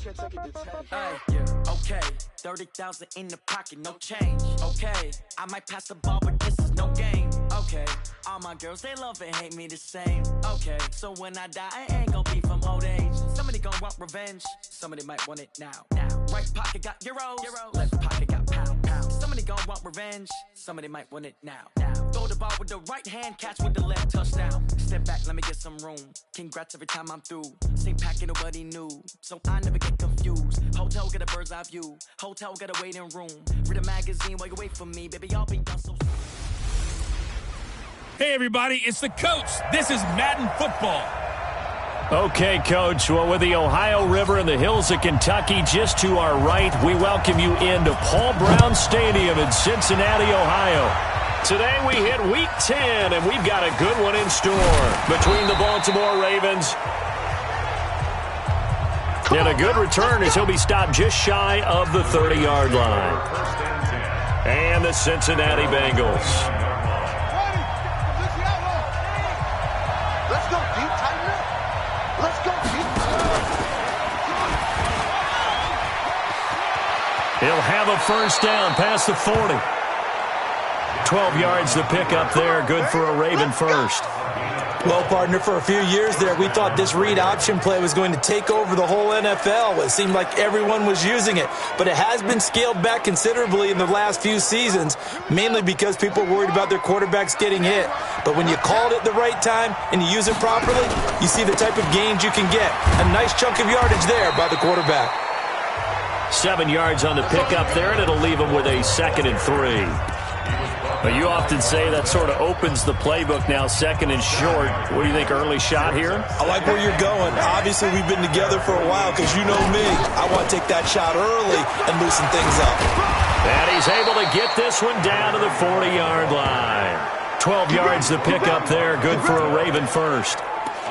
Okay, 30,000 in the pocket, no change. Okay, I might pass the ball, but this is no game. Okay, all my girls, they love and hate me the same. Okay, so when I die, I ain't gonna be from old age. Somebody gon' want revenge, somebody might want it now. Right pocket got euros, left pocket got pound. Somebody gon' want revenge, somebody might want it now. Throw the ball with the right hand, catch with the left, touchdown. Step back, let me get some room. Congrats every time I'm through. Same packet, nobody new, so I never get confused. Hotel get a bird's eye view. Hotel get a waiting room. Read a magazine while you wait for me, baby. I'll be done so soon. Hey, everybody, it's the coach. This is Madden Football. Okay, Coach. Well, with the Ohio River and the hills of Kentucky just to our right, we welcome you into Paul Brown Stadium in Cincinnati, Ohio. Today we hit Week 10, and we've got a good one in store between the Baltimore Ravens and a good return as he'll be stopped just shy of the 30-yard line. And the Cincinnati Bengals. Let's go deep, tighten up. Let's go deep. He'll have a first down past the 40. 12 yards to pick up there. Good for a Raven first. Well, partner, for a few years there, we thought this read option play was going to take over the whole NFL. It seemed like everyone was using it, but it has been scaled back considerably in the last few seasons, mainly because people are worried about their quarterbacks getting hit. But when you call it at the right time and you use it properly, you see the type of gains you can get. A nice chunk of yardage there by the quarterback. 7 yards on the pickup there, and it'll leave him with a 2nd and 3. But you often say that sort of opens the playbook now, 2nd and short. What do you think, early shot here? I like where you're going. Obviously, we've been together for a while because you know me. I want to take that shot early and loosen things up. And he's able to get this one down to the 40-yard line. 12 yards to pick up there. Good for a Raven first.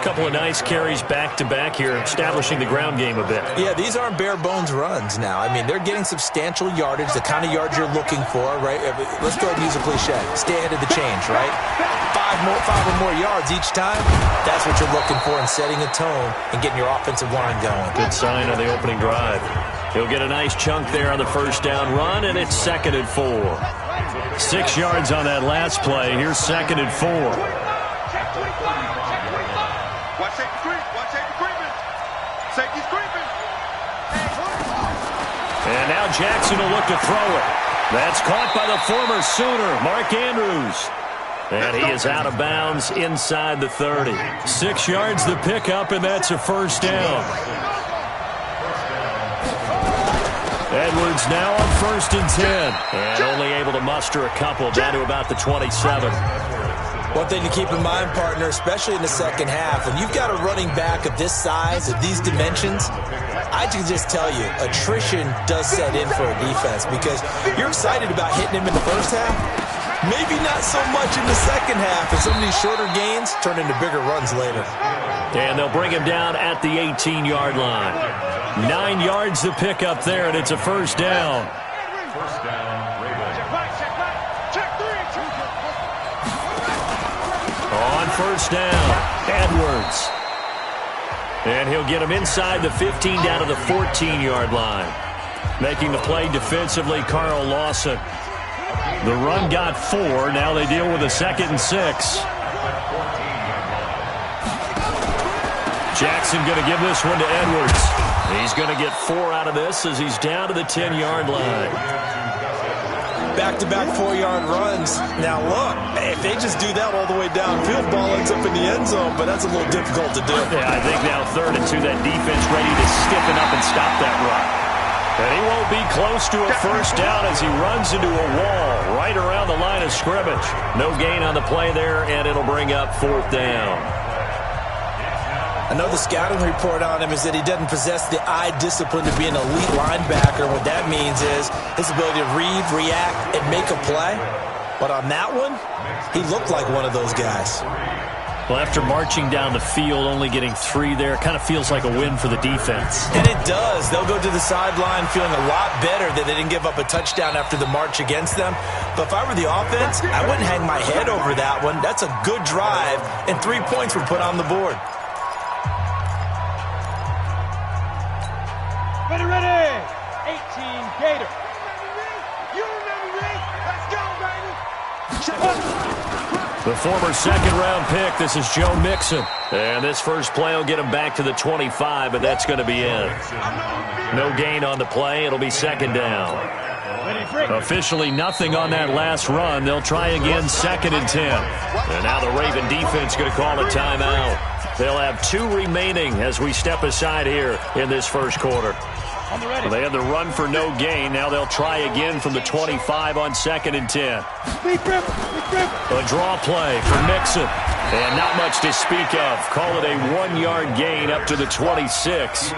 Couple of nice carries back-to-back here, establishing the ground game a bit. Yeah, these aren't bare-bones runs now. I mean, they're getting substantial yardage, the kind of yards you're looking for, right? Let's go ahead and use a cliche. Stay ahead of the change, right? Five or more yards each time, that's what you're looking for in setting a tone and getting your offensive line going. Good sign on the opening drive. He'll get a nice chunk there on the first down run, and it's 2nd and 4. 6 yards on that last play. Here's 2nd and 4. And now Jackson will look to throw it. That's caught by the former Sooner, Mark Andrews. And he is out of bounds inside the 30. 6 yards to pick up, and that's a first down. Edwards now on 1st and 10. And only able to muster a couple down to about the 27. One thing to keep in mind, partner, especially in the second half, when you've got a running back of this size, of these dimensions, I can just tell you, attrition does set in for a defense because you're excited about hitting him in the first half. Maybe not so much in the second half, and some of these shorter gains turn into bigger runs later. And they'll bring him down at the 18-yard line. 9 yards to pick up there, and it's a first down. First down, Ravens. Check 3. On first down, Edwards. And he'll get him inside the 15 down to the 14-yard line. Making the play defensively, Carl Lawson. The run got 4. Now they deal with a 2nd and 6. Jackson going to give this one to Edwards. He's going to get 4 out of this as he's down to the 10-yard line. Back-to-back 4-yard runs. Now, look, if they just do that all the way downfield, ball ends up in the end zone, but that's a little difficult to do. Yeah, I think now 3rd and 2, that defense ready to stiffen up and stop that run. And he won't be close to a first down as he runs into a wall right around the line of scrimmage. No gain on the play there, and it'll bring up 4th down. I know the scouting report on him is that he doesn't possess the eye discipline to be an elite linebacker. What that means is his ability to read, react, and make a play. But on that one, he looked like one of those guys. Well, after marching down the field, only getting 3 there, kind of feels like a win for the defense. And it does. They'll go to the sideline feeling a lot better that they didn't give up a touchdown after the march against them. But if I were the offense, I wouldn't hang my head over that one. That's a good drive, and 3 points were put on the board. Ready. 18 Gator. You remember me? Let's go, baby. The former second-round pick, this is Joe Mixon. And this first play will get him back to the 25, but that's going to be it. No gain on the play. It'll be second down. Officially nothing on that last run. They'll try again, 2nd and 10. And now the Raven defense going to call a timeout. They'll have 2 remaining as we step aside here in this first quarter. They had the run for no gain. Now they'll try again from the 25 on 2nd and 10. A draw play for Mixon. And not much to speak of. Call it a 1-yard gain up to the 26.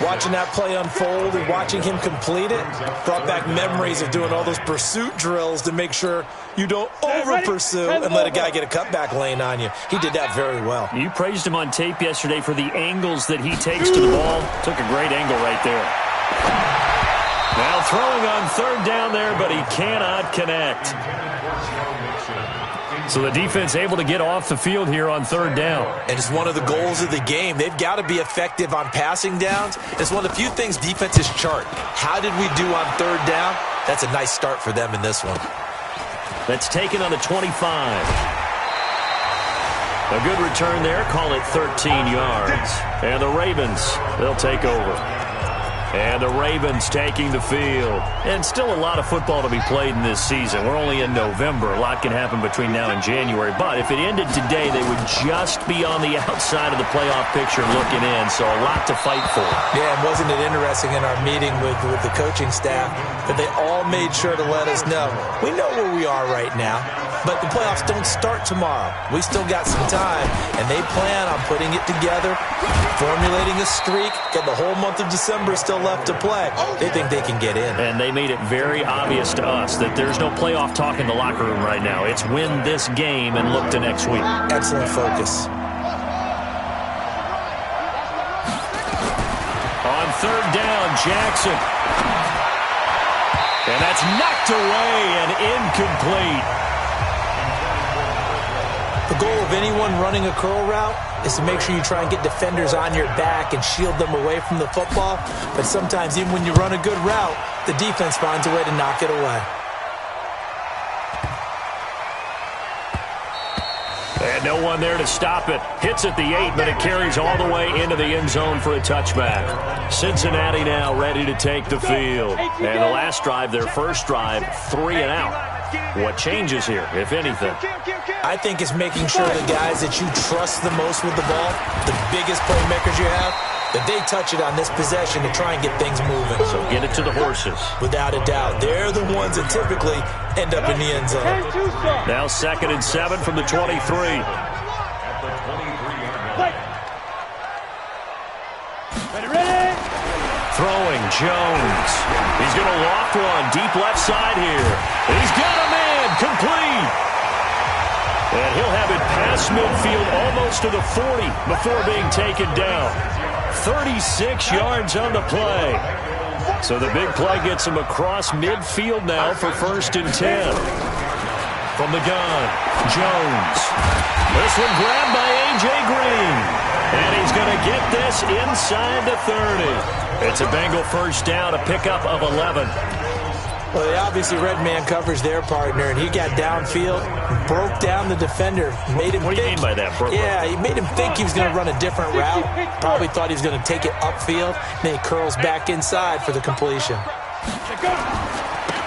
Watching that play unfold and watching him complete it brought back memories of doing all those pursuit drills to make sure you don't over-pursue and let a guy get a cutback lane on you. He did that very well. You praised him on tape yesterday for the angles that he takes to the ball. Took a great angle right there. Now throwing on 3rd down there, but he cannot connect. So the defense able to get off the field here on 3rd down. And it's one of the goals of the game. They've got to be effective on passing downs. It's one of the few things defenses chart. How did we do on 3rd down? That's a nice start for them in this one. That's taken on the 25. A good return there. Call it 13 yards. And the Ravens, they'll take over. And the Ravens taking the field. And still a lot of football to be played in this season. We're only in November. A lot can happen between now and January. But if it ended today, they would just be on the outside of the playoff picture looking in. So a lot to fight for. Yeah, and wasn't it interesting in our meeting with the coaching staff that they all made sure to let us know, we know where we are right now, but the playoffs don't start tomorrow. We still got some time, and they plan on putting it together, formulating a streak, get the whole month of December still left to play. They think they can get in. And they made it very obvious to us that there's no playoff talk in the locker room right now. It's win this game and look to next week. Excellent focus. On 3rd down, Jackson. And that's knocked away and incomplete. The goal of anyone running a curl route is to make sure you try and get defenders on your back and shield them away from the football. But sometimes even when you run a good route, the defense finds a way to knock it away. And no one there to stop it. Hits at the 8, but it carries all the way into the end zone for a touchback. Cincinnati now ready to take the field. And the last drive, their first drive, 3 and out. What changes here, if anything? I think it's making sure the guys that you trust the most with the ball, the biggest playmakers you have, that they touch it on this possession to try and get things moving. So get it to the horses. Without a doubt. They're the ones that typically end up in the end zone. Now 2nd and 7 from the 23. Throwing Jones. He's going to loft one deep left side here. He's got a man complete. And he'll have it past midfield almost to the 40 before being taken down. 36 yards on the play. So the big play gets him across midfield now for 1st and 10. From the gun, Jones. This one grabbed by A.J. Green. And he's going to get this inside the 30. It's a Bengal first down, a pickup of 11. Well, they obviously red man covers their partner, and he got downfield, broke down the defender, made him What do you mean by that, bro? Yeah, he made him think he was going to run a different route. Probably thought he was going to take it upfield. Then he curls back inside for the completion.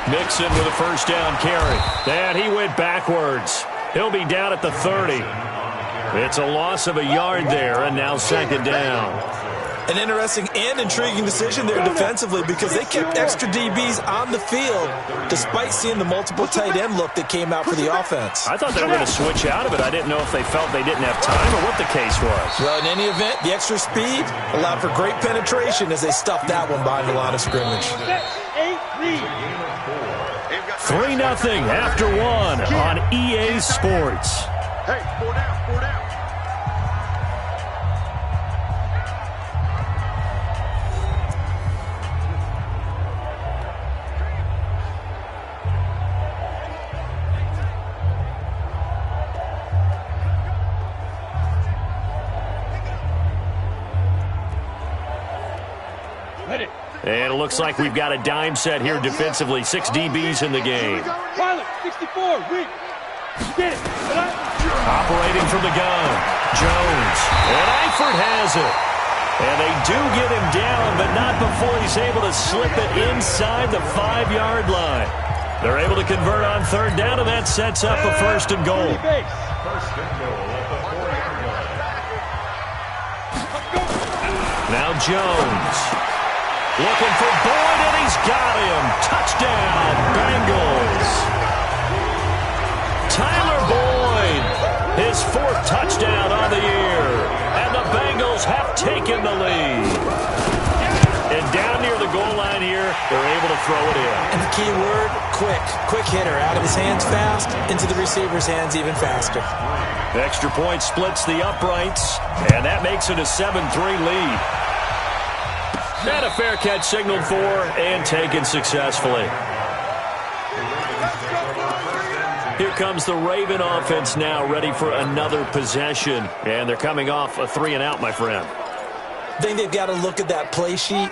Mixon with a first down carry. And he went backwards. He'll be down at the 30. It's a loss of a yard there, and now 2nd down. An interesting and intriguing decision there defensively because they kept extra DBs on the field despite seeing the multiple tight end look that came out for the offense. I thought they were going to switch out of it. I didn't know if they felt they didn't have time or what the case was. Well, in any event, the extra speed allowed for great penetration as they stuffed that one behind the line of scrimmage. 3-0 after 1 on EA Sports. Hey, 4 down, 4 down. And it looks like we've got a dime set here defensively. 6 DBs in the game. Pilot, 64, weak. Get it. Operating from the gun, Jones. And Eifert has it. And they do get him down, but not before he's able to slip it inside the 5-yard line. They're able to convert on 3rd down, and that sets up a 1st and goal. Now Jones. Looking for Boyd, and he's got him. Touchdown, Bengals. Tyler Boyd, his 4th touchdown on the year. And the Bengals have taken the lead. And down near the goal line here, they're able to throw it in. And the key word, quick. Quick hitter. Out of his hands fast, into the receiver's hands even faster. Extra point splits the uprights, and that makes it a 7-3 lead. And a fair catch signaled for and taken successfully. Here comes the Raven offense now, ready for another possession. And they're coming off a 3-and-out, my friend. I think they've got to look at that play sheet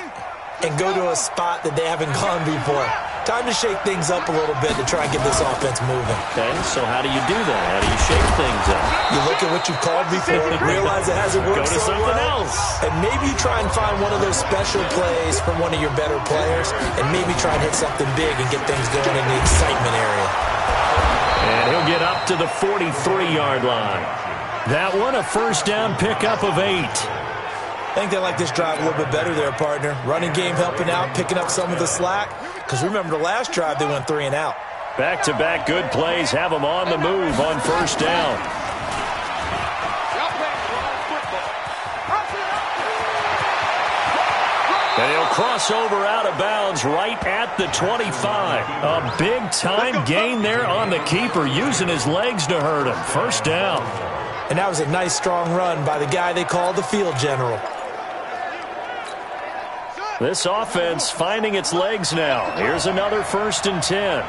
and go to a spot that they haven't gone before. Time to shake things up a little bit to try and get this offense moving. Okay, so how do you do that? How do you shake things up? You look at what you've called before, realize it hasn't worked Go to so something well, else. and maybe try and find one of those special plays from one of your better players, and maybe try and hit something big and get things going in the excitement area. And he'll get up to the 43-yard line. That one, a 1st down pickup of 8. I think they like this drive a little bit better there, partner. Running game helping out, picking up some of the slack. Because remember, the last drive they went 3-and-out. Back-to-back good plays have them on the move on 1st down. And he'll cross over out of bounds right at the 25. A big-time gain there on the keeper, using his legs to hurt him. 1st down. And that was a nice, strong run by the guy they call the field general. This offense finding its legs now. Here's another 1st and 10.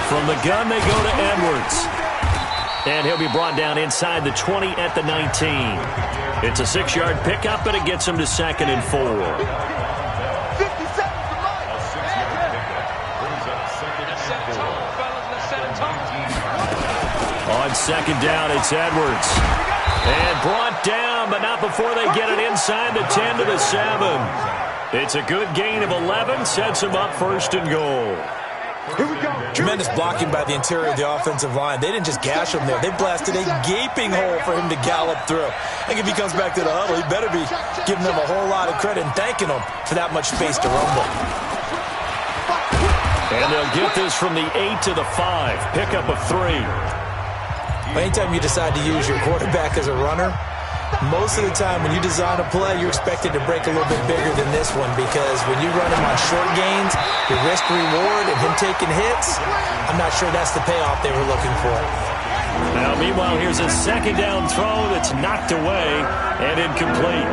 From the gun, they go to Edwards. And he'll be brought down inside the 20 at the 19. It's a 6-yard pickup, and it gets him to 2nd and 4. On 2nd down, it's Edwards. And brought down, but not before they get it inside the 10 to the 7. It's a good gain of 11, sets him up 1st and goal. Here we go. Tremendous blocking by the interior of the offensive line. They didn't just gash him there. They blasted a gaping hole for him to gallop through. I think if he comes back to the huddle, he better be giving them a whole lot of credit and thanking them for that much space to rumble. And they'll get this from the 8 to the 5. Pickup of 3. Anytime you decide to use your quarterback as a runner, most of the time when you design a play, you're expected to break a little bit bigger than this one, because when you run him on short gains, your risk-reward and him taking hits, I'm not sure that's the payoff they were looking for. Now, meanwhile, here's a 2nd down throw that's knocked away and incomplete.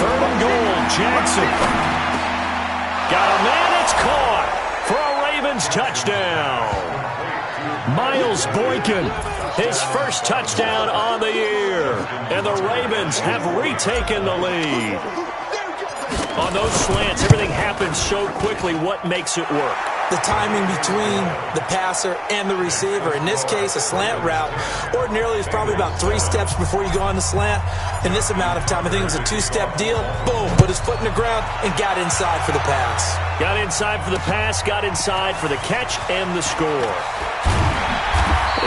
3rd and goal, Jackson. Got a man, it's caught for a Ravens touchdown. Miles Boykin, his 1st touchdown on the year. And the Ravens have retaken the lead. On those slants, everything happens so quickly. What makes it work? The timing between the passer and the receiver. In this case, a slant route ordinarily is probably about 3 steps before you go on the slant. In this amount of time, I think it was a 2-step deal. Boom, put his foot in the ground and got inside for the pass. Got inside for the pass, got inside for the catch and the score.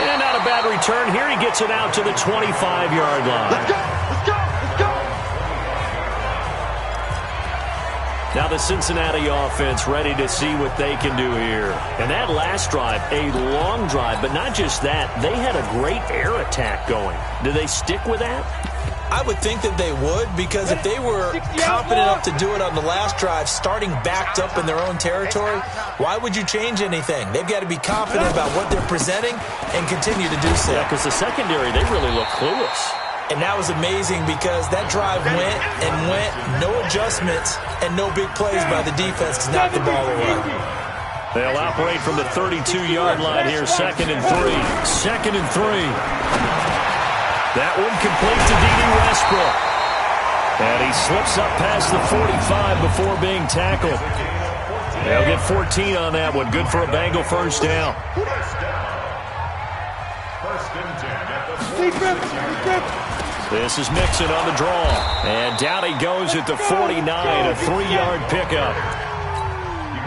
And not a bad return here. He gets it out to the 25-yard line. Let's go! Let's go! Let's go! Now the Cincinnati offense ready to see what they can do here. And that last drive, a long drive, but not just that. They had a great air attack going. Do they stick with that? I would think that they would, because if they were confident enough to do it on the last drive, starting backed up in their own territory, why would you change anything? They've got to be confident about what they're presenting and continue to do so. Yeah, because the secondary, they really look clueless. And that was amazing, because that drive went and went, no adjustments and no big plays by the defense to knock the ball away. They'll operate from the 32-yard line here, 2nd and 3. 2nd and 3. That one complete to D.D. Westbrook. And he slips up past the 45 before being tackled. They'll get 14 on that one. Good for a Bengal first down. This is Mixon on the draw. And down he goes at the 49, a 3-yard pickup.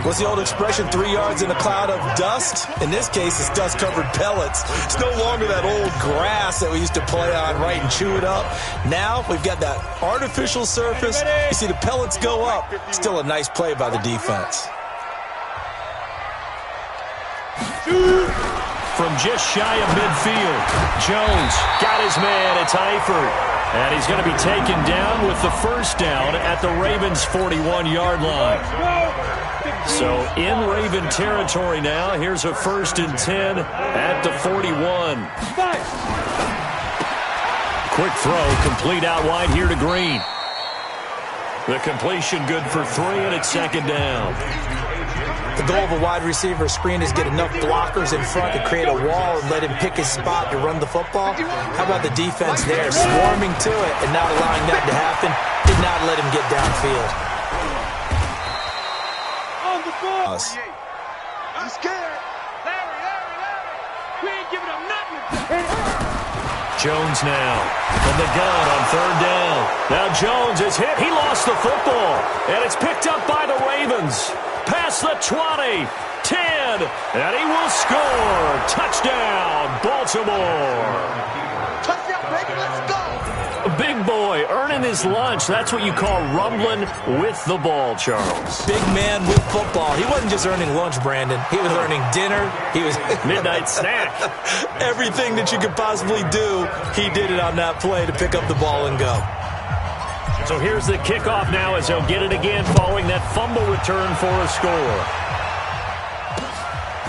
What's the old expression, 3 yards in a cloud of dust? In this case, it's dust-covered pellets. It's no longer that old grass that we used to play on, right, and chew it up. Now we've got that artificial surface. You see the pellets go up. Still a nice play by the defense. From just shy of midfield, Jones got his man. It's Eifert. And he's going to be taken down with the first down at the Ravens' 41-yard line. So in Raven territory now. Here's a 1st and 10 at the 41. Quick throw, complete out wide here to Green. The completion good for 3, and it's 2nd down. The goal of a wide receiver screen is get enough blockers in front to create a wall and let him pick his spot to run the football. How about the defense there, swarming to it and not allowing that to happen? Did not let him get downfield. I'm scared. We ain't giving up nothing. Jones now from the gun on 3rd down. Now Jones is hit. He lost the football, and it's picked up by the Ravens. Past the 20, 10, and he will score. Touchdown, Baltimore. Touchdown, baby, let's go. A big boy earning his lunch. That's what you call rumbling with the ball, Charles. Big man with football. He wasn't just earning lunch, Brandon. He was earning dinner. He was midnight snack. Everything that you could possibly do, he did it on that play to pick up the ball and go. So here's the kickoff now as they'll get it again following that fumble return for a score.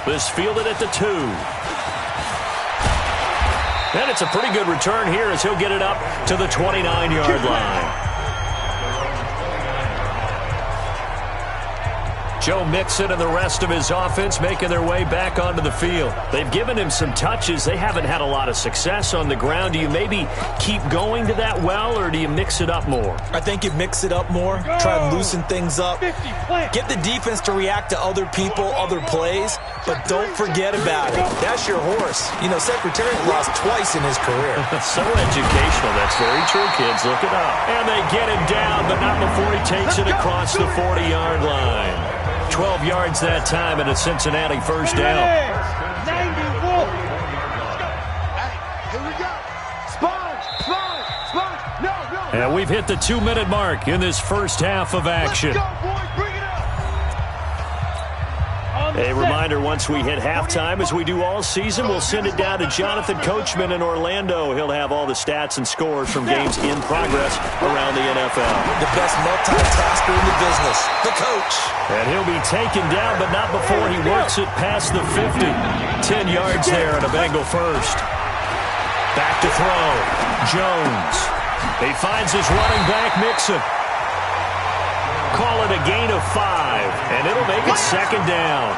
This fielded at the 2. And it's a pretty good return here as he'll get it up to the 29-yard line. Joe Mixon and the rest of his offense making their way back onto the field. They've given him some touches. They haven't had a lot of success on the ground. Do you maybe keep going to that well, or do you mix it up more? I think you mix it up more, try and loosen things up. Get the defense to react to other people, other plays, but don't forget about it. That's your horse. You know, Secretariat lost twice in his career. So educational. That's very true, kids. Look it up. And they get him down, but not before he takes it across the 40-yard line. 12 yards that time, and a Cincinnati first down. Hey, here we go. Sponge. No. And we've hit the 2-minute mark in this first half of action. Let's go, boys. Bring it up. A reminder, once we hit halftime, as we do all season, we'll send it down to Jonathan Coachman in Orlando. He'll have all the stats and scores from games in progress around the NFL. The best multitasker in the business, the coach. And he'll be taken down, but not before he works it past the 50. 10 yards there and a Bengal first. Back to throw. Jones. He finds his running back, Mixon. Call it a gain of 5, and it'll make it 2nd down.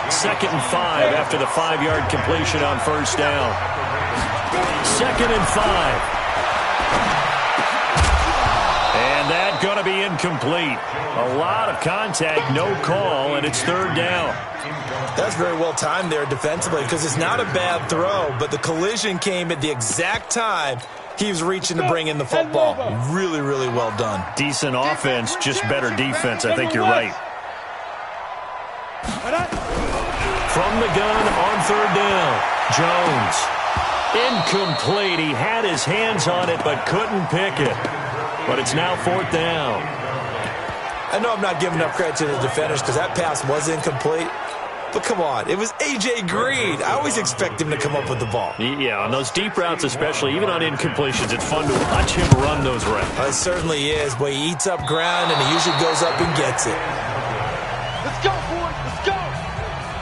2nd and 5 after the 5-yard completion on first down. 2nd and 5. And that going to be incomplete. A lot of contact, no call, and it's 3rd down. That's very well timed there defensively because it's not a bad throw, but the collision came at the exact time he was reaching to bring in the football. Really, really well done. Decent offense, just better defense. I think you're right. From the gun on 3rd down, Jones. Incomplete. He had his hands on it but couldn't pick it. But it's now 4th down. I know I'm not giving enough credit to the defenders because that pass was incomplete. But come on, it was A.J. Green. I always expect him to come up with the ball. Yeah, on those deep routes especially, even on incompletions, it's fun to watch him run those routes. It certainly is, but he eats up ground and he usually goes up and gets it. Let's go, boys. Let's go.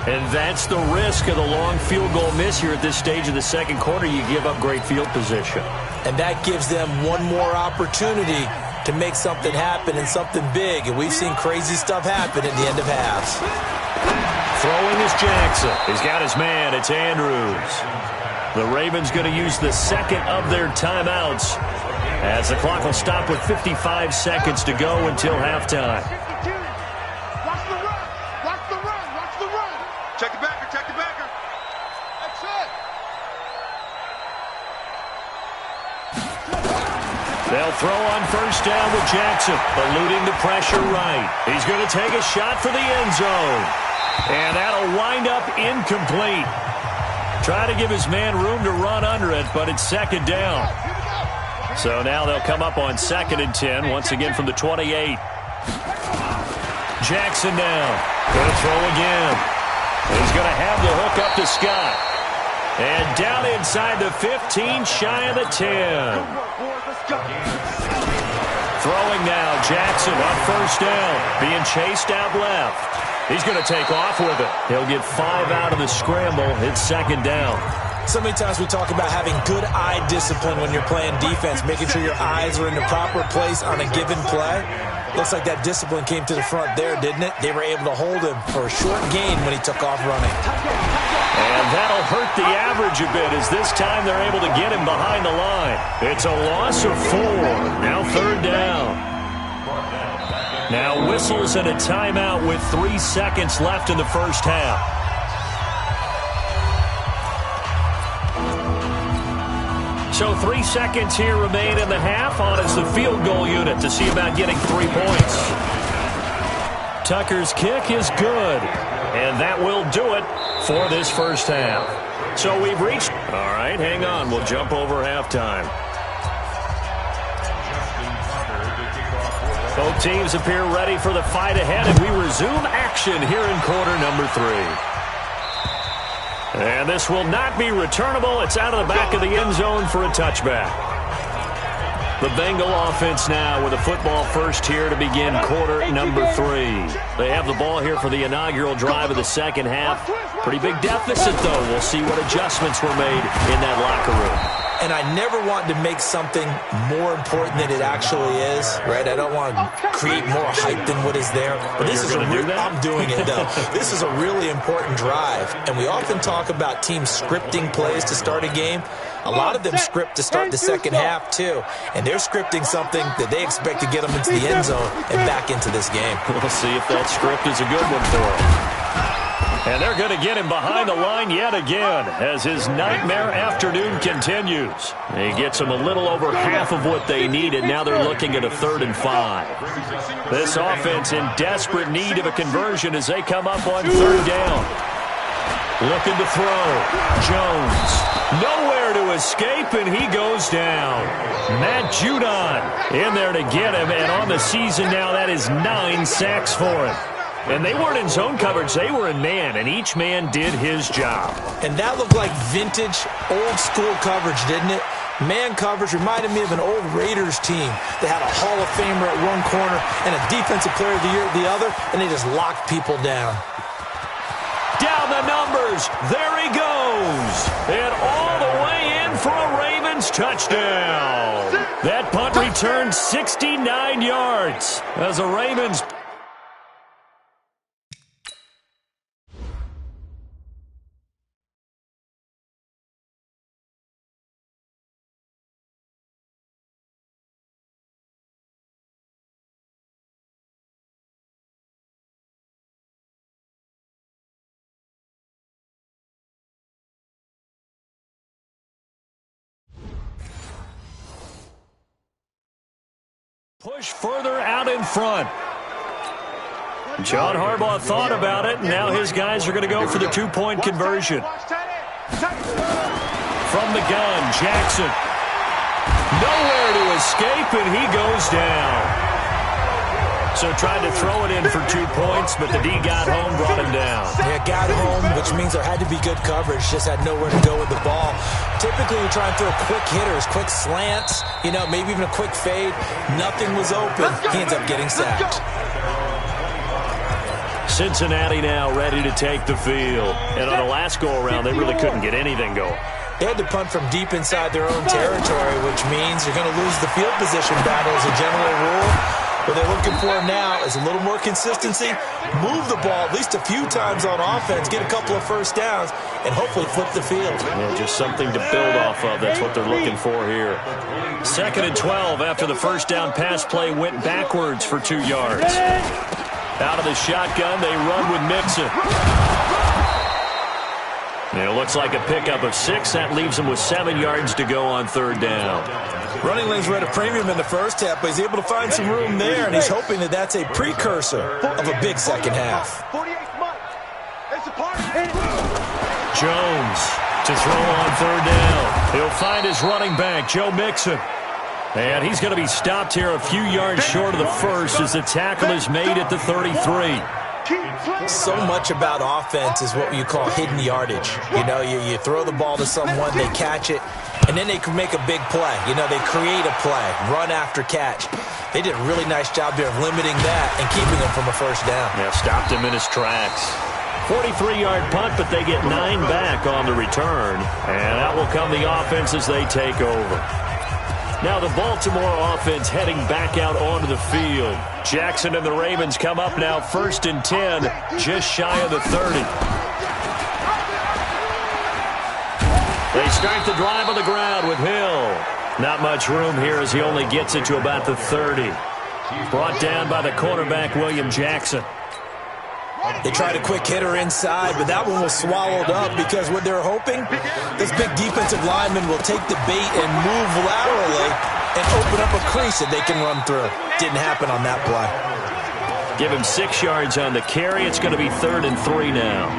And that's the risk of the long field goal miss here at this stage of the second quarter. You give up great field position. And that gives them one more opportunity to make something happen and something big. And we've seen crazy stuff happen at the end of halves. Throwing is Jackson. He's got his man. It's Andrews. The Ravens going to use the second of their timeouts as the clock will stop with 55 seconds to go until halftime. Watch the run. Watch the run. Watch the run. Check the backer. Check the backer. That's it. They'll throw on first down with Jackson, eluding the pressure right. He's going to take a shot for the end zone. And that'll wind up incomplete. Try to give his man room to run under it, but it's second down. So now they'll come up on 2nd and 10, once again from the 28. Jackson now. Going to throw again. He's going to have the hook up to Scott. And down inside the 15, shy of the 10. Throwing now, Jackson on first down, being chased out left. He's going to take off with it. He'll get 5 out of the scramble. It's second down. So many times we talk about having good eye discipline when you're playing defense, making sure your eyes are in the proper place on a given play. Looks like that discipline came to the front there, didn't it? They were able to hold him for a short gain when he took off running. And that'll hurt the average a bit as this time they're able to get him behind the line. It's a loss of 4. Now third down. Now whistles and a timeout with 3 seconds left in the first half. So 3 seconds here remain in the half. On is the field goal unit to see about getting 3 points. Tucker's kick is good. And that will do it for this first half. So we've reached... All right, hang on. We'll jump over halftime. Both teams appear ready for the fight ahead, and we resume action here in quarter number 3. And this will not be returnable. It's out of the back of the end zone for a touchback. The Bengal offense now with a football first here to begin quarter number 3. They have the ball here for the inaugural drive of the second half. Pretty big deficit, though. We'll see what adjustments were made in that locker room. And I never want to make something more important than it actually is, right? I don't want to create more hype than what is there. But this is I'm doing it, though. This is a really important drive. And we often talk about teams scripting plays to start a game. A lot of them script to start the second half, too. And they're scripting something that they expect to get them into the end zone and back into this game. We'll see if that script is a good one for them. And they're going to get him behind the line yet again as his nightmare afternoon continues. He gets them a little over half of what they needed. Now they're looking at a 3rd and 5. This offense in desperate need of a conversion as they come up on 3rd down. Looking to throw. Jones. Nowhere to escape, and he goes down. Matt Judon in there to get him, and on the season now, that is 9 sacks for him. And they weren't in zone coverage. They were in man, and each man did his job. And that looked like vintage, old-school coverage, didn't it? Man coverage reminded me of an old Raiders team that had a Hall of Famer at one corner and a Defensive Player of the Year at the other, and they just locked people down. Down the numbers. There he goes. And all the way in for a Ravens touchdown. That punt returned 69 yards as the Ravens... push further out in front. John Harbaugh thought about it, and now his guys are going to go for the 2-point conversion. From the gun, Jackson. Nowhere to escape, and he goes down. So tried to throw it in for 2 points, but the D got home, brought him down. Yeah, got home, which means there had to be good coverage. Just had nowhere to go with the ball. Typically, you try and throw quick hitters, quick slants, maybe even a quick fade. Nothing was open. He ends up getting sacked. Cincinnati now ready to take the field. And on the last go-around, they really couldn't get anything going. They had to punt from deep inside their own territory, which means you're going to lose the field position battle as a general rule. What they're looking for now is a little more consistency, move the ball at least a few times on offense, get a couple of first downs, and hopefully flip the field. Yeah, just something to build off of. That's what they're looking for here. 2nd and 12 after the first down pass play went backwards for 2 yards. Out of the shotgun, they run with Mixon. And it looks like a pickup of 6. That leaves them with 7 yards to go on 3rd down. Running lanes were at a premium in the first half, but he's able to find some room there, and he's hoping that that's a precursor of a big second half. Jones to throw on 3rd down. He'll find his running back, Joe Mixon. And he's going to be stopped here a few yards short of the first as the tackle is made at the 33. So much about offense is what you call hidden yardage. You know, you throw the ball to someone, they catch it, and then they can make a big play. You know, they create a play, run after catch. They did a really nice job there of limiting that and keeping him from a first down. Yeah, stopped him in his tracks. 43-yard punt, but they get 9 back on the return. And that will come the offense as they take over. Now the Baltimore offense heading back out onto the field. Jackson and the Ravens come up now 1st and 10, just shy of the 30. They start the drive on the ground with Hill. Not much room here as he only gets it to about the 30. Brought down by the cornerback, William Jackson. They tried a quick hitter inside, but that one was swallowed up because what they're hoping, this big defensive lineman will take the bait and move laterally and open up a crease that they can run through. Didn't happen on that play. Give him 6 yards on the carry. It's going to be 3rd and 3 now.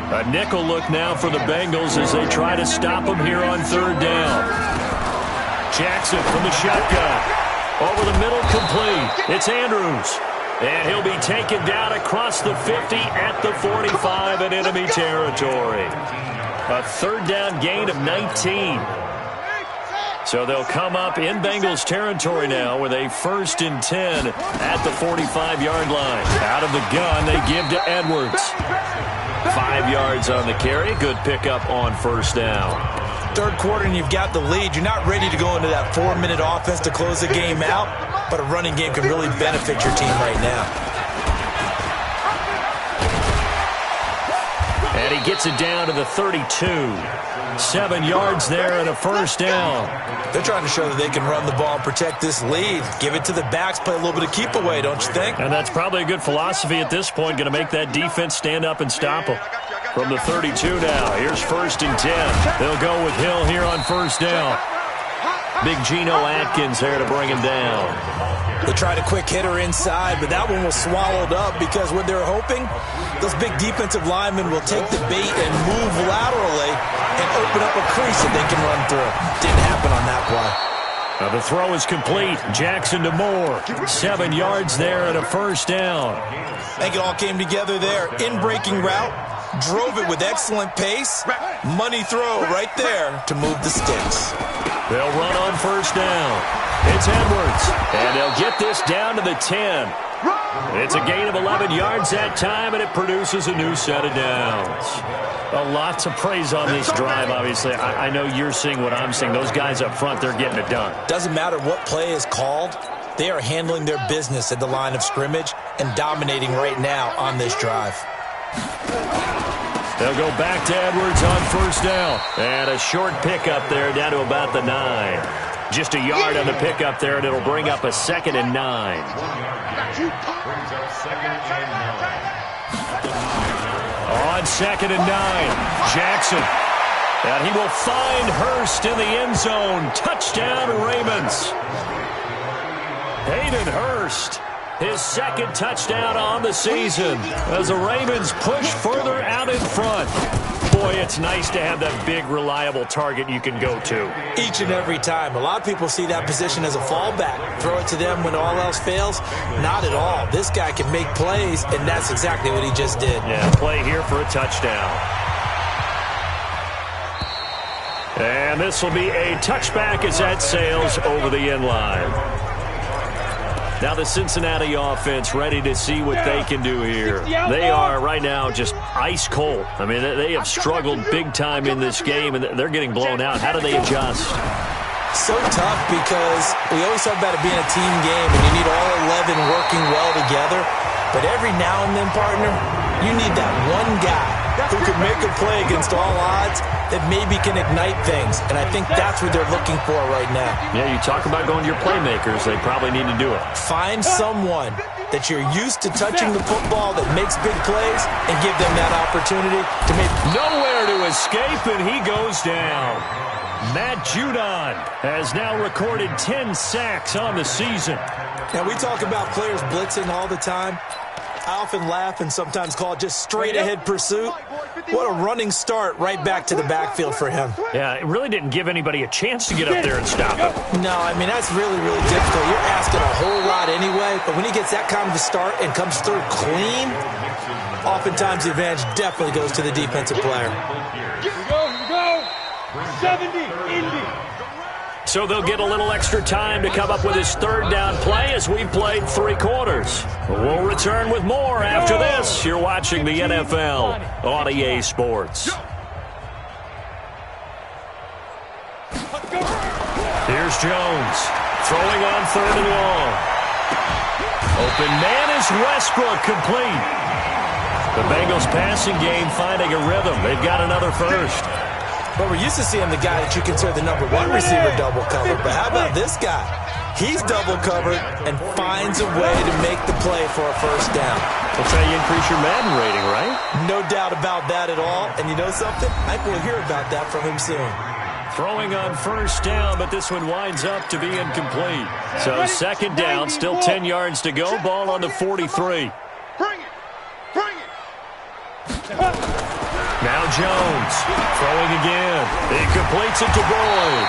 A nickel look now for the Bengals as they try to stop him here on 3rd down. Jackson from the shotgun. Over the middle, complete. It's Andrews. And he'll be taken down across the 50 at the 45 in enemy territory. A 3rd down gain of 19. So they'll come up in Bengals territory now with a 1st and 10 at the 45-yard line. Out of the gun, they give to Edwards. 5 yards on the carry. Good pickup on 1st down. 3rd quarter and you've got the lead. You're not ready to go into that 4-minute offense to close the game out, but a running game can really benefit your team right now. And he gets it down to the 32. 7 yards there and a 1st down. They're trying to show that they can run the ball and protect this lead. Give it to the backs, play a little bit of keep away, don't you think? And that's probably a good philosophy at this point. Going to make that defense stand up and stop them. From the 32 now, here's 1st and 10. They'll go with Hill here on 1st down. Big Geno Atkins there to bring him down. They tried a quick hitter inside, but that one was swallowed up because what they're hoping, those big defensive linemen will take the bait and move laterally and open up a crease that they can run through. Didn't happen on that play. Now the throw is complete. Jackson to Moore. 7 yards there and a 1st down. I think it all came together there. In-breaking route. Drove it with excellent pace. Money throw right there to move the sticks. They'll run on 1st down. It's Edwards. And they'll get this down to the 10. It's a gain of 11 yards that time, and it produces a new set of downs. A lot to praise on this drive, obviously. I know you're seeing what I'm seeing. Those guys up front, they're getting it done. Doesn't matter what play is called. They are handling their business at the line of scrimmage and dominating right now on this drive. They'll go back to Edwards on 1st down. And a short pickup there down to about the 9. Just a yard on the pickup there, and it'll bring up a 2nd and 9. On 2nd and 9, Jackson. And he will find Hurst in the end zone. Touchdown, Ravens. Hayden Hurst. His 2nd touchdown on the season as the Ravens push further out in front. Boy, it's nice to have that big, reliable target you can go to. Each and every time. A lot of people see that position as a fallback. Throw it to them when all else fails. Not at all. This guy can make plays, and that's exactly what he just did. Yeah, play here for a touchdown. And this will be a touchback as that sails over the end line. Now the Cincinnati offense ready to see what they can do here. They are right now just ice cold. I mean, they have struggled big time in this game, and they're getting blown out. How do they adjust? So tough because we always talk about it being a team game and you need all 11 working well together. But every now and then, partner, you need that one guy who can make a play against all odds that maybe can ignite things. And I think that's what they're looking for right now. Yeah, you talk about going to your playmakers. They probably need to do it. Find someone that you're used to touching the football that makes big plays and give them that opportunity to make. Nowhere to escape, and he goes down. Matt Judon has now recorded 10 sacks on the season. Now, we talk about players blitzing all the time. I often laugh and sometimes call it just straight-ahead pursuit. What a running start right back to the backfield for him. Yeah, it really didn't give anybody a chance to get up there and stop him. No, I mean, that's really, really difficult. You're asking a whole lot anyway, but when he gets that kind of a start and comes through clean, oftentimes the advantage definitely goes to the defensive player. Here we go. 70, Indy. So they'll get a little extra time to come up with his third down play as we've played 3 quarters. We'll return with more after this. You're watching the NFL on EA Sports. Here's Jones throwing on 3rd and long. Open man is Westbrook, complete. The Bengals passing game finding a rhythm. They've got another first. But we're used to seeing the guy that you consider the number 1 receiver double covered. But how about this guy? He's double covered and finds a way to make the play for a first down. That's how you increase your Madden rating, right? No doubt about that at all. And you know something? I think we'll hear about that from him soon. Throwing on first down, but this one winds up to be incomplete. So 2nd down, still 10 yards to go. Ball on the 43. Bring it. Now Jones, throwing again. He completes it to Boyd.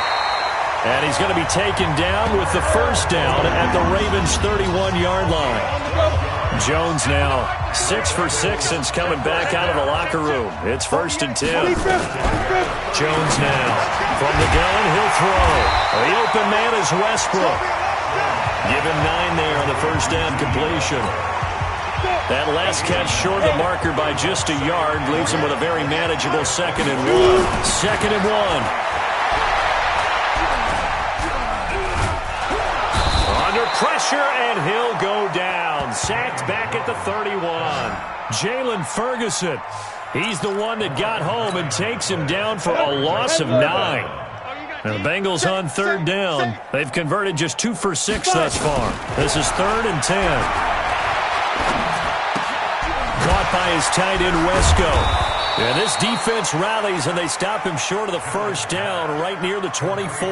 And he's going to be taken down with the first down at the Ravens' 31-yard line. Jones now 6 for 6 since coming back out of the locker room. It's 1st and 10. Jones now from the gun, he'll throw. The open man is Westbrook. Give him 9 there on the first down completion. That last catch short of the marker by just a yard leaves him with a very manageable 2nd and 1. 2nd and 1. Under pressure, and he'll go down. Sacked back at the 31. Jalen Ferguson. He's the one that got home and takes him down for a loss of 9. Now the Bengals on 3rd down. They've converted just 2 for 6 thus far. This is 3rd and 10. Caught by his tight end, Wesco. Yeah, this defense rallies, and they stop him short of the first down right near the 24.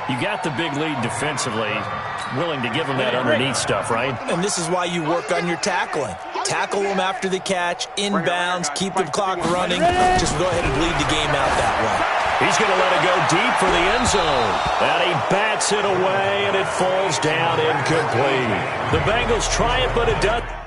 You got the big lead defensively, willing to give him that underneath stuff, right? And this is why you work on your tackling. Tackle them after the catch, inbounds, keep the clock running. Just go ahead and bleed the game out that way. He's going to let it go deep for the end zone. And he bats it away, and it falls down incomplete. The Bengals try it, but it doesn't.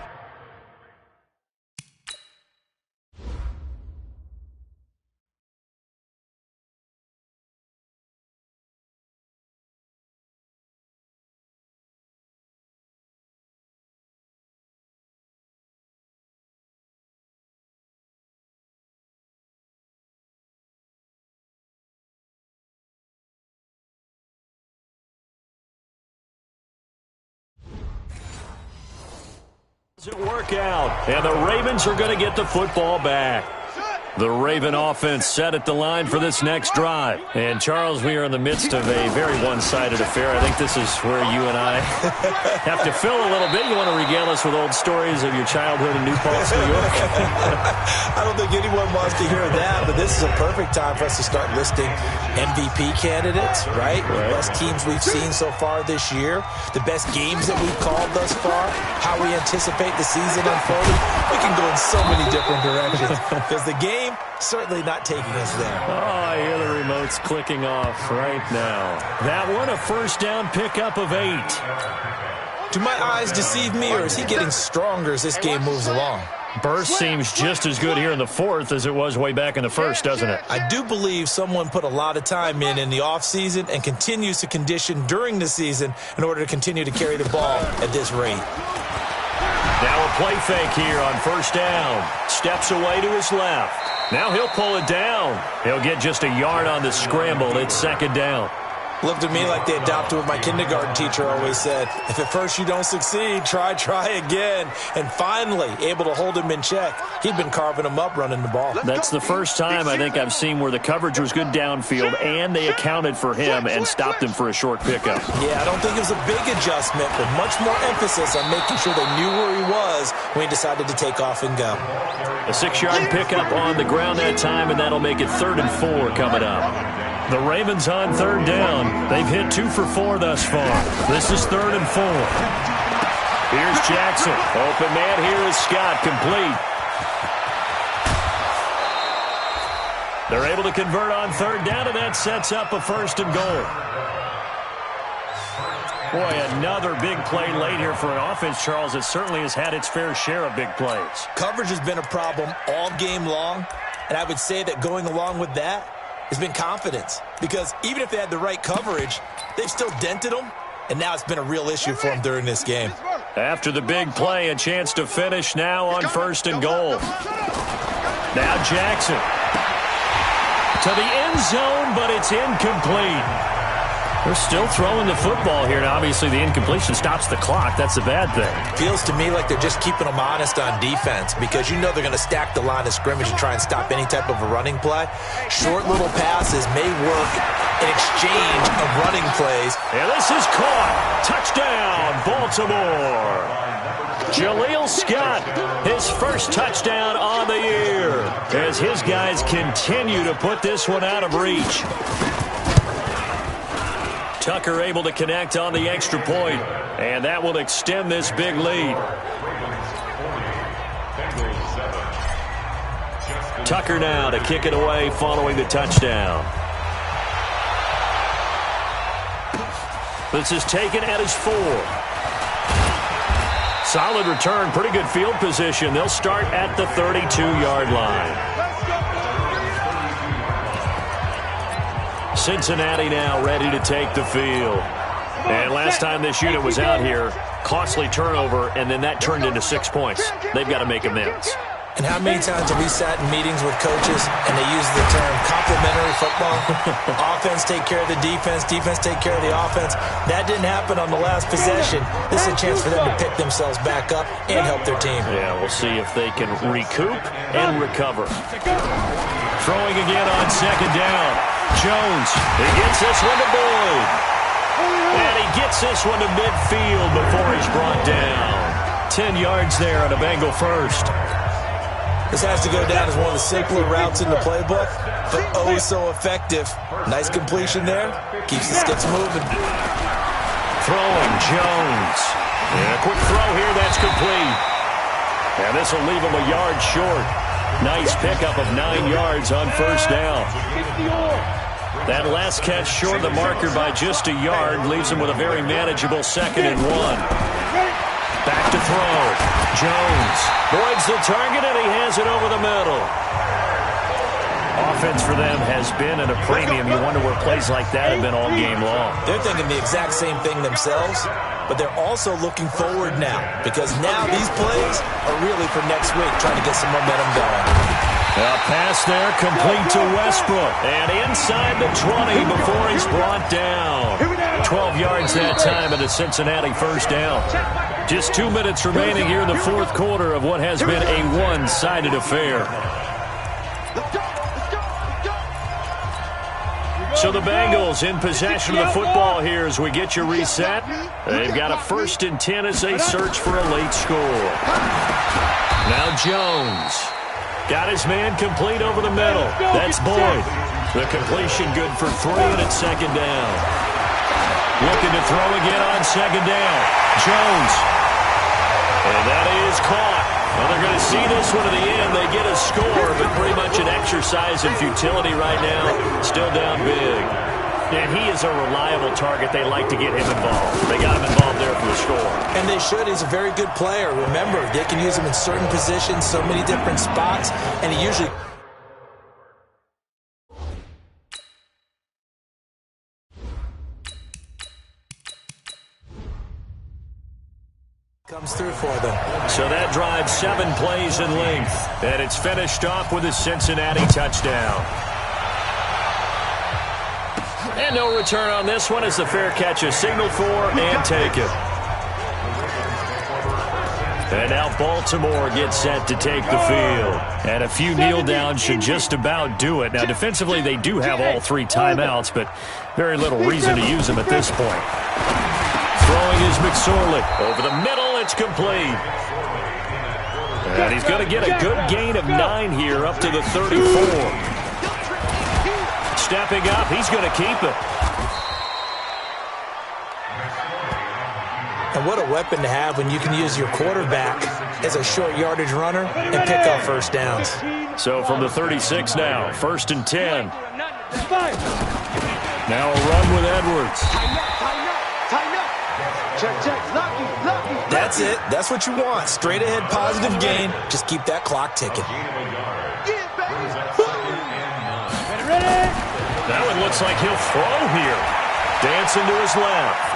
Doesn't work out, and the Ravens are going to get the football back. The Raven offense set at the line for this next drive. And, Charles, we are in the midst of a very one-sided affair. I think this is where you and I have to fill a little bit. You want to regale us with old stories of your childhood in New Paltz, New York? I don't think anyone wants to hear that, but this is a perfect time for us to start listing MVP candidates, right? The best teams we've seen so far this year, the best games that we've called thus far, how we anticipate the season unfolding. We can go in so many different directions because the game certainly not taking us there. Oh, I hear the remotes clicking off right now. That one, a first down pickup of 8. Do my eyes deceive me, or is he getting stronger as this game moves along? Burst seems just as good here in the 4th as it was way back in the 1st, doesn't it? I do believe someone put a lot of time in the offseason and continues to condition during the season in order to continue to carry the ball at this rate. Now a play fake here on first down. Steps away to his left. Now he'll pull it down. He'll get just a yard on the scramble. It's second down. Looked at me like they adopted what my kindergarten teacher always said. If at first you don't succeed, try again. And finally, able to hold him in check. He'd been carving him up running the ball. That's the first time I think I've seen where the coverage was good downfield and they accounted for him and stopped him for a short pickup. Yeah, I don't think it was a big adjustment, but much more emphasis on making sure they knew where he was when he decided to take off and go. A 6-yard pickup on the ground that time, and that'll make it 3rd and 4 coming up. The Ravens on 3rd down. They've hit 2 for 4 thus far. This is 3rd and 4. Here's Jackson. Open man here is Scott, complete. They're able to convert on 3rd down, and that sets up a 1st and goal. Boy, another big play late here for an offense, Charles. It certainly has had its fair share of big plays. Coverage has been a problem all game long, and I would say that going along with that has been confidence. Because even if they had the right coverage, they've still dented them, and now it's been a real issue for them during this game. After the big play, a chance to finish now on 1st and goal. Now Jackson to the end zone, but it's incomplete. They're still throwing the football here. Now, obviously, the incompletion stops the clock. That's a bad thing. Feels to me like they're just keeping them honest on defense because you know they're going to stack the line of scrimmage and try and stop any type of a running play. Short little passes may work in exchange of running plays. And this is caught. Touchdown, Baltimore. Jaleel Scott, his first touchdown on the year as his guys continue to put this one out of reach. Tucker able to connect on the extra point, and that will extend this big lead. Tucker now to kick it away following the touchdown. This is taken at his 4. Solid return, pretty good field position. They'll start at the 32-yard line. Cincinnati now ready to take the field. And last time this unit was out here, costly turnover, and then that turned into 6 points. They've got to make amends. And how many times have we sat in meetings with coaches and they use the term complementary football? Offense take care of the defense, defense take care of the offense. That didn't happen on the last possession. This is a chance for them to pick themselves back up and help their team. Yeah, we'll see if they can recoup and recover. Throwing again on 2nd down. Jones, he gets this one to Boyd. And he gets this one to midfield before he's brought down. 10 yards there on a Bengal first. This has to go down as one of the simpler routes in the playbook, but oh so effective. Nice completion there. Keeps the sticks moving. Throwing Jones. And a quick throw here, that's complete. And this will leave him a yard short. Nice pickup of 9 yards on 1st down. That last catch short of the marker by just a yard leaves him with a very manageable 2nd and 1. Back to throw. Jones. Boyd's the target, and he has it over the middle. Offense for them has been at a premium. You wonder where plays like that have been all game long. They're thinking the exact same thing themselves, but they're also looking forward now because now these plays are really for next week, trying to get some momentum going. A pass there, complete to Westbrook. And inside the 20 before he's brought down. 12 yards that time, and a Cincinnati 1st down. Just 2 minutes remaining here in the 4th quarter of what has been a one-sided affair. So the Bengals in possession of the football here as we get you reset. They've got a 1st and 10 as they search for a late score. Now Jones. Got his man complete over the middle. That's Boyd. The completion good for 3, and it's 2nd down. Looking to throw again on 2nd down. Jones. And that is caught. Well, they're going to see this one to the end. They get a score, but pretty much an exercise in futility right now. Still down big. And he is a reliable target. They like to get him involved. They got him involved there for the score. And they should. He's a very good player. Remember, they can use him in certain positions, so many different spots, and he usually comes comes through for them. So that drives 7 plays in length, and it's finished off with a Cincinnati touchdown. And no return on this one as the fair catch is signaled for and taken. And now Baltimore gets set to take the field. And a few kneel downs should just about do it. Now, defensively, they do have all 3 timeouts, but very little reason to use them at this point. Throwing is McSorley. Over the middle, it's complete. And he's going to get a good gain of 9 here up to the 34. Stepping up, he's going to keep it. And what a weapon to have when you can use your quarterback as a short yardage runner and pick up first downs. So from the 36 now, 1st and 10. Now a run with Edwards. That's it. That's what you want. Straight ahead positive gain. Just keep that clock ticking. That one looks like he'll throw here. Dancing to his left.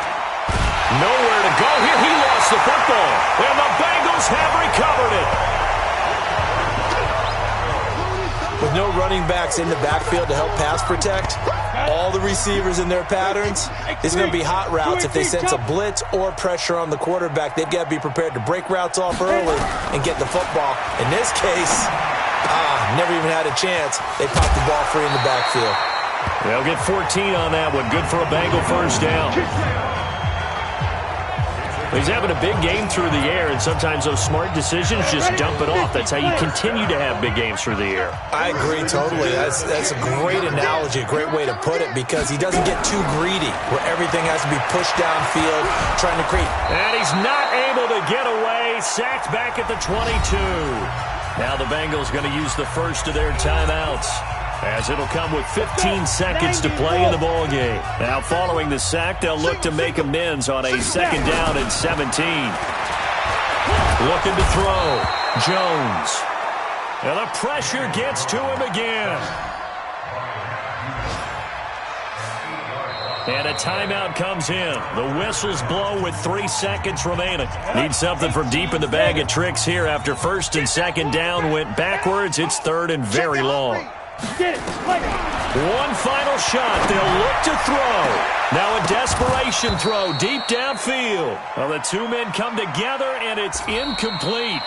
Nowhere to go here. He lost the football. And the Bengals have recovered it. With no running backs in the backfield to help pass protect, all the receivers in their patterns, it's going to be hot routes if they sense a blitz or pressure on the quarterback. They've got to be prepared to break routes off early and get the football. In this case, never even had a chance. They popped the ball free in the backfield. They'll get 14 on that one. Good for a Bengal first down. He's having a big game through the air, and sometimes those smart decisions just dump it off. That's how you continue to have big games through the air. I agree totally. That's a great analogy, a great way to put it, because he doesn't get too greedy where everything has to be pushed downfield, trying to create. And he's not able to get away. Sacked back at the 22. Now the Bengals going to use the first of their timeouts, as it'll come with 15 seconds to play in the ballgame. Now, following the sack, they'll look to make amends on a 2nd down and 17. Looking to throw. Jones. And the pressure gets to him again. And a timeout comes in. The whistles blow with 3 seconds remaining. Need something from deep in the bag of tricks here after 1st and 2nd down went backwards. It's 3rd and very long. One final shot. They'll look to throw. Now a desperation throw deep downfield. Well, the 2 men come together, and it's incomplete.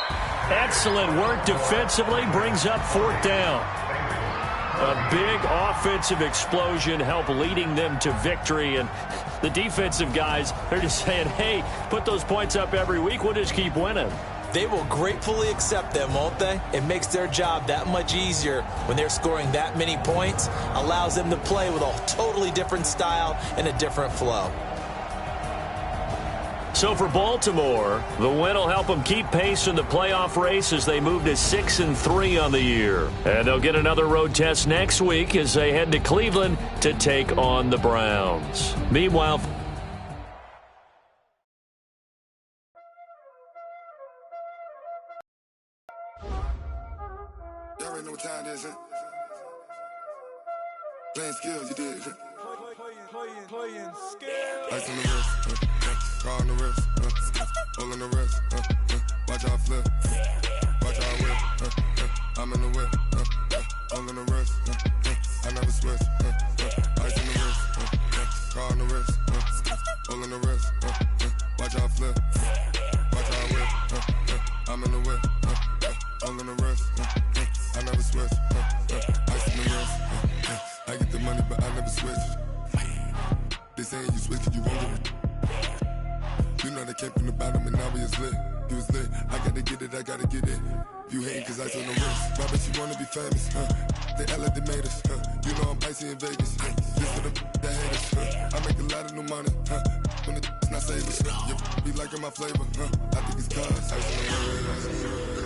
Excellent work defensively. Brings up 4th down. A big offensive explosion helped leading them to victory. And the defensive guys, they're just saying, hey, put those points up every week. We'll just keep winning. They will gratefully accept them, won't they? It makes their job that much easier when they're scoring that many points. Allows them to play with a totally different style and a different flow. So for Baltimore, the win will help them keep pace in the playoff race as they move to 6-3 on the year. And they'll get another road test next week as they head to Cleveland to take on the Browns. Meanwhile, Y'all already know what time it is, huh? Playing skills, you did. Playing skills. Ice on the wrist, car on the wrist, hole in the wrist, watch out flip, watch out whip, I'm in the whip, hole in the wrist, I never switch, ice on the wrist, car on the wrist, hole in the wrist, watch out flip, watch out whip, I'm in the whip, hole in the wrist, I never switch, ice on the wrist, I get the money but I never switch. They saying you switch 'cause you won't get it. You know they came from the bottom and now we is lit. You was lit, I gotta get it, I gotta get it. You hating 'cause ice on the wrist. Why bet you wanna be famous, They act they made us, You know I'm icy in Vegas, Just for the that hate us, I make a lot of new money, When it's not saving, You be liking my flavor, I think it's cause ice on the wrist.